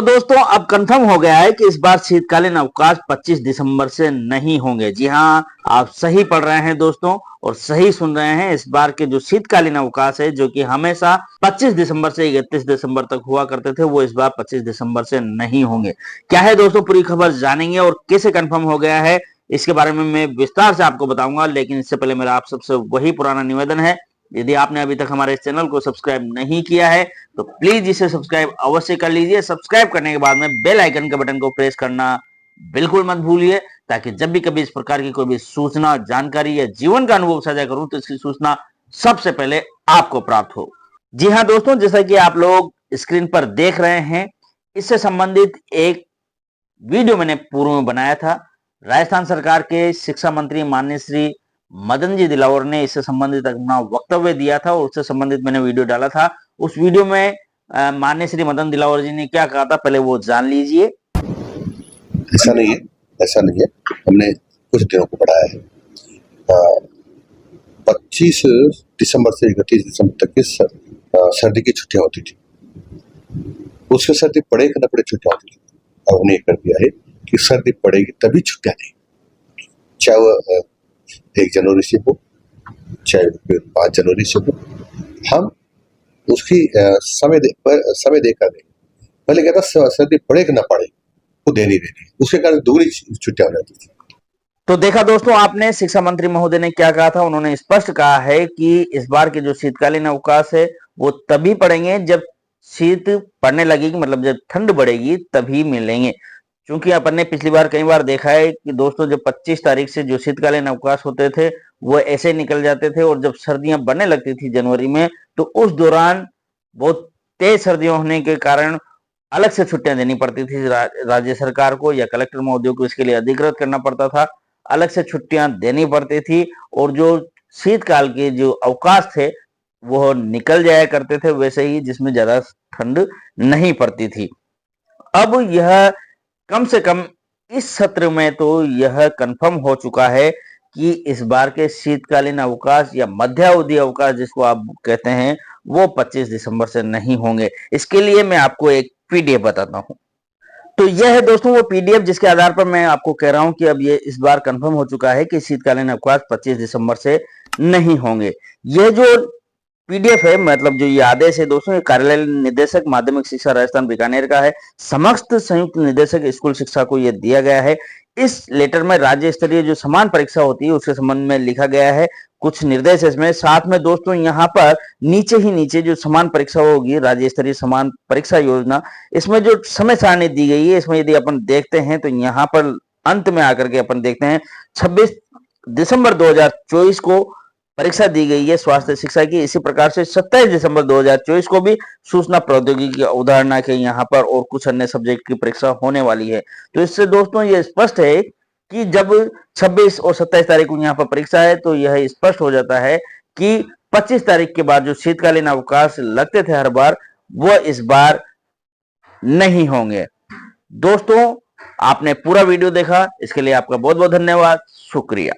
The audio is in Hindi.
दोस्तों अब कंफर्म हो गया है कि इस बार शीतकालीन अवकाश 25 दिसंबर से नहीं होंगे। जी हाँ, आप सही पढ़ रहे हैं दोस्तों और सही सुन रहे हैं। इस बार के जो शीतकालीन अवकाश है, जो कि हमेशा 25 दिसंबर से 31 दिसंबर तक हुआ करते थे, वो इस बार 25 दिसंबर से नहीं होंगे। क्या है दोस्तों, पूरी खबर जानेंगे और कैसे कंफर्म हो गया है इसके बारे में मैं विस्तार से आपको बताऊंगा। लेकिन इससे पहले मेरा आप सबसे वही पुराना निवेदन है, यदि आपने अभी तक हमारे इस चैनल को सब्सक्राइब नहीं किया है तो प्लीज इसे सब्सक्राइब अवश्य कर लीजिए। सब्सक्राइब करने के बाद में बेल आइकन के बटन को प्रेस करना बिल्कुल मत भूलिए, ताकि जब भी कभी इस प्रकार की कोई भी सूचना, जानकारी या जीवन का अनुभव साझा करूं तो इसकी सूचना सबसे पहले आपको प्राप्त हो। जी हाँ दोस्तों, जैसा कि आप लोग स्क्रीन पर देख रहे हैं, इससे संबंधित एक वीडियो मैंने पूर्व में बनाया था। राजस्थान सरकार के शिक्षा मंत्री माननीय श्री मदन जी दिलावर ने इससे संबंधित अपना वक्तव्य दिया था और उससे संबंधित मैंने वीडियो डाला था। उस वीडियो में माननीय श्री मदन दिलावर जी ने क्या कहा था, पहले वो जान लीजिए। ऐसा नहीं है, ऐसा नहीं है। हमने कुछ दिनों को बढ़ाया है। 25 दिसंबर से 31 दिसंबर तक की सर्दी की छुट्टियां होती थी। उसके सर्दी पड़े कि न पड़े छुट्टियां होती थी। अब हमने कर दिया है कि सर्दी पड़ेगी तभी छुट्टियां दें, चाहे वो 1 जनवरी से हो, चाहे फिर 5 जनवरी से हो। हम उसकी समय देकर दें। पहले कहता सर्दी पड़े कि न पड़े, वो देनी देनी, उसके कारण दूसरी छुट्टियां हो जाती थी। तो देखा दोस्तों, आपने शिक्षा मंत्री महोदय ने क्या कहा था। उन्होंने स्पष्ट कहा है कि इस बार के जो शीतकालीन अवकाश है वो तभी पड़ेंगे जब शीत पड़ने लगेगी, मतलब जब ठंड बढ़ेगी तभी मिलेंगे। क्योंकि अपन ने पिछली बार कई बार देखा है कि दोस्तों जब 25 तारीख से जो शीतकालीन अवकाश होते थे वो ऐसे निकल जाते थे, और जब सर्दियां बढ़ने लगती थी जनवरी में, तो उस दौरान बहुत तेज सर्दियां होने के कारण अलग से छुट्टियां देनी पड़ती थी राज्य सरकार को या कलेक्टर महोदय को। इसके लिए अधिकृत करना पड़ता था, अलग से छुट्टियां देनी पड़ती थी, और जो शीतकाल के जो अवकाश थे वो निकल जाया करते थे वैसे ही, जिसमें ज्यादा ठंड नहीं पड़ती थी। अब यह कम से कम इस सत्र में तो यह कंफर्म हो चुका है कि इस बार के शीतकालीन अवकाश या मध्यावधि अवकाश जिसको आप कहते हैं वो 25 दिसंबर से नहीं होंगे। इसके लिए मैं आपको एक पीडीएफ बताता हूं। तो यह है दोस्तों वो पीडीएफ जिसके आधार पर मैं आपको कह रहा हूं कि अब ये इस बार कंफर्म हो चुका है कि शीतकालीन अवकाश 25 दिसंबर से नहीं होंगे। यह जो पीडीएफ है, मतलब जो ये आदेश है दोस्तों, ये कार्यालय निदेशक माध्यमिक शिक्षा राजस्थान बीकानेर का है। समस्त संयुक्त निदेशक स्कूल शिक्षा को ये दिया गया है। इस लेटर में राज्य स्तरीय जो समान परीक्षा होती है उसके संबंध में लिखा गया है कुछ निर्देश इसमें। साथ में दोस्तों यहाँ पर नीचे ही नीचे जो समान परीक्षा होगी, राज्य स्तरीय समान परीक्षा योजना, इसमें जो समय सारणी दी गई है, इसमें यदि अपन देखते हैं तो यहाँ पर अंत में आकर के अपन देखते हैं 26 दिसंबर 2024 को परीक्षा दी गई है स्वास्थ्य शिक्षा की। इसी प्रकार से 27 दिसंबर 2024 को भी सूचना प्रौद्योगिकी की अवधारणा के यहाँ पर और कुछ अन्य सब्जेक्ट की परीक्षा होने वाली है। तो इससे दोस्तों ये स्पष्ट है कि जब 26 और 27 तारीख को यहाँ पर परीक्षा है तो यह स्पष्ट हो जाता है कि 25 तारीख के बाद जो शीतकालीन अवकाश लगते थे हर बार, वो इस बार नहीं होंगे। दोस्तों आपने पूरा वीडियो देखा, इसके लिए आपका बहुत बहुत धन्यवाद, शुक्रिया।